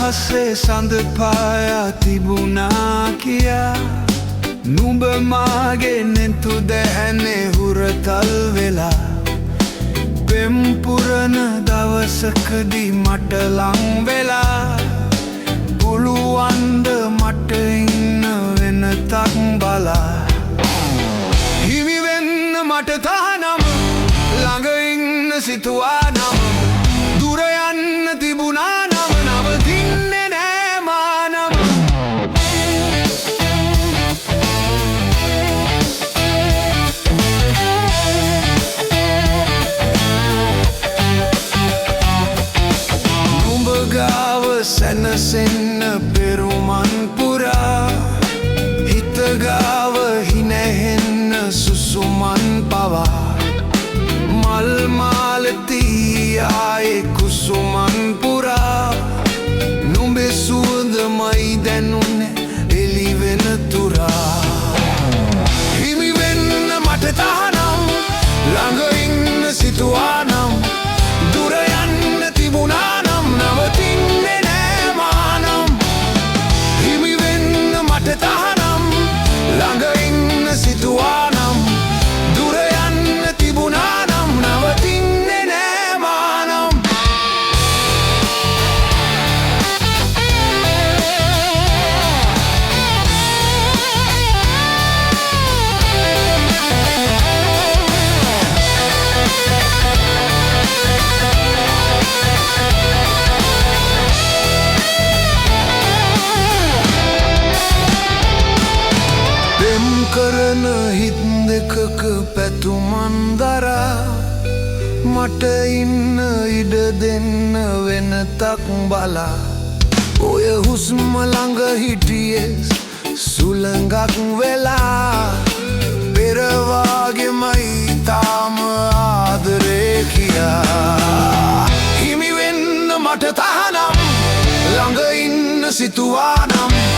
අහසේ සඳ පායා තිබුණා කියා නුඹ මාගේ නෙතු දැහැනේ හුරතල් වෙලා පෙම් පුරන දවසකදී මට ලං වෙලා පුළුවන්ද මට ඉන්න වෙනතක් බලා හිමි වෙන්න මට තහනම ළඟ ඉන්න සිතුවා නම් දුර යන්න තිබුණා නම් නවතින්නේ නෑ මානම නුඹ ගාව සැනසෙන්න පෙරුමන් පුරා හිත ගාව හිනැහෙන්න සුසුමන් පවා මල් මාලතී ආයේ කුසුමන් පුරා නුඹේ සුවඳමයි දැනුනේ එළි වෙන තුරා හිමි වෙන්න මට තහනම් ළඟ ඉන්න සිතුවා නම් දුර යන්න තිබුණා නම් නවතින්නේ නෑ මානම් හිමි වෙන්න මට තහනම් ළඟ ඉන්න සිතුවා නම් දුර යන්න තිබුණා නම් නවතින්නේ නෑ මානම් කරන හිත් දෙකක පැතුමන් දරා මට ඉන්න ඉඩ දෙන්න වෙනතක් බලා ඔය හුස්ම ළඟ හිටියේ සුළඟක් වෙලා පෙර වාගෙමයි තාම ආදරේ කියා හිමි වෙන්න මට තහනම් ළඟ ඉන්න සිතුවා නම්